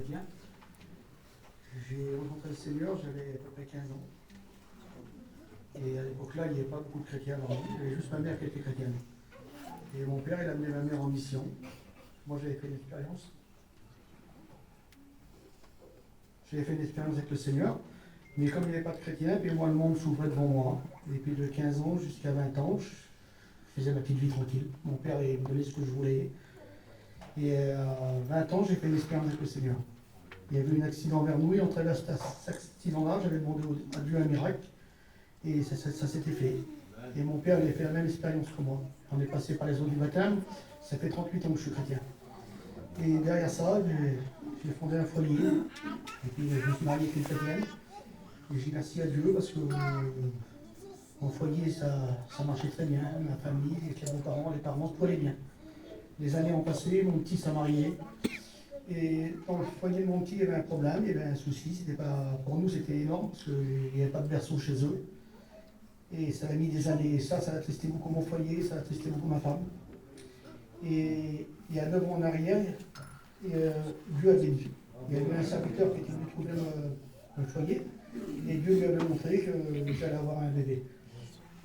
chrétien. J'ai rencontré le Seigneur, j'avais à peu près 15 ans. Et à l'époque-là, il n'y avait pas beaucoup de chrétiens avant nous, il y avait juste ma mère qui était chrétienne. Et mon père, il a amené ma mère en mission. Moi, j'avais fait une expérience. J'avais fait une expérience avec le Seigneur. Mais comme il n'y avait pas de chrétiens, puis moi, le monde s'ouvrait devant moi. Et puis de 15 ans jusqu'à 20 ans, je faisais ma petite vie tranquille. Mon père, il me donnait ce que je voulais. Et à 20 ans, j'ai fait une expérience avec le Seigneur. Il y avait eu un accident vers nous, et en travers cet accident-là, j'avais demandé à Dieu un miracle. Et ça s'était fait. Et mon père, il a fait la même expérience que moi. On est passé par les eaux du baptême. Ça fait 38 ans que je suis chrétien. Et derrière ça, j'ai fondé un foyer. Et puis je me suis marié avec une chrétienne. Et j'ai merci à Dieu parce que mon foyer, ça marchait très bien. Ma famille, avec les parents, tout allait bien. Les années ont passé, mon petit s'est marié. Et dans le foyer de mon petit, il y avait un problème, il y avait un souci. Pour nous, c'était énorme parce qu'il n'y avait pas de berceau chez eux. Et ça a mis des années. Et ça a attristé beaucoup mon foyer, ça a attristé beaucoup ma femme. Et il y a 9 ans en arrière, Dieu a béni. Il y avait un serviteur qui était venu trouver le foyer. Et Dieu lui avait montré que j'allais avoir un bébé.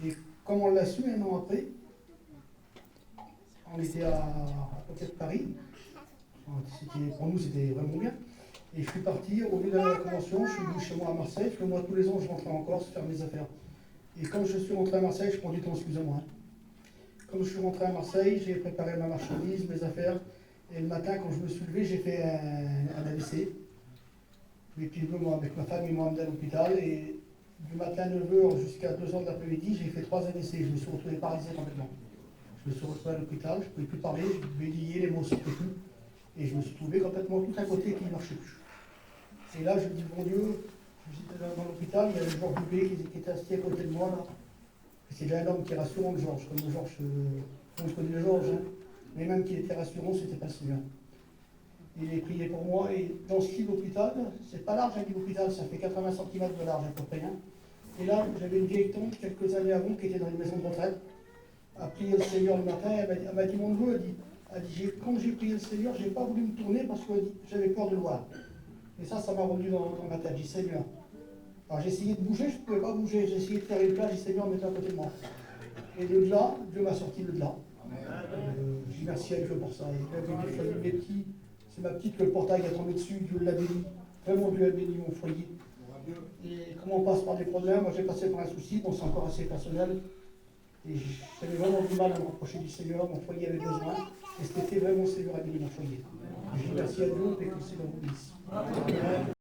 Et comme on l'a su un an après, on était à côté de Paris. Pour nous, c'était vraiment bien. Et je suis parti, au lieu d'aller à la convention, je suis venu chez moi à Marseille, parce que moi, tous les ans, je rentrais en Corse faire mes affaires. Et quand je suis rentré à Marseille, je prends du temps, excusez-moi. Comme je suis rentré à Marseille, j'ai préparé ma marchandise, mes affaires. Et le matin, quand je me suis levé, j'ai fait un AVC. Et puis, moi, avec ma femme, ils m'ont amené à l'hôpital. Et du matin à 9h jusqu'à 2h de l'après-midi, j'ai fait 3 AVC. Je me suis retrouvé paralysé complètement. Je me suis retrouvé à l'hôpital, je ne pouvais plus parler, je bégayais, les mots ne sortaient plus. Et je me suis trouvé complètement tout un côté qui ne marchait plus. Et là, je me dis, bon Dieu, j'étais dans l'hôpital, il y avait Georges Dubé qui était assis à côté de moi, là. C'est déjà un homme qui est rassurant, Georges, comme Georges, on connaît Georges, hein. Mais même qu'il était rassurant, c'était pas le Seigneur. Il a prié pour moi, et dans ce lit d'hôpital, c'est pas large un lit d'hôpital, ça fait 80 cm de large à peu près. Hein. Et là, j'avais une vieille tante, quelques années avant, qui était dans une maison de retraite, a prié le Seigneur le matin, elle m'a dit, mon neveu, elle dit, quand j'ai prié le Seigneur, j'ai pas voulu me tourner parce que j'avais peur de le voir. Et ça m'a revenu dans ma tête, j'ai dit, Seigneur. Alors j'ai essayé de bouger, je ne pouvais pas bouger, j'ai essayé de faire une plage, j'ai dit, Seigneur, mets-toi à côté de moi. Et de là, Dieu m'a sorti de là. Je dis merci à Dieu pour ça. Mes petits, c'est ma petite que le portail est tombé dessus, Dieu l'a béni. Vraiment, Dieu a béni mon foyer. Et comment on passe par des problèmes, moi j'ai passé par un souci, bon c'est encore assez personnel. Et j'avais vraiment du mal à me rapprocher du Seigneur, mon foyer avait besoin. Et c'était vraiment le Seigneur a béni mon foyer. Je dis merci à Dieu et que le Seigneur vous bénisse.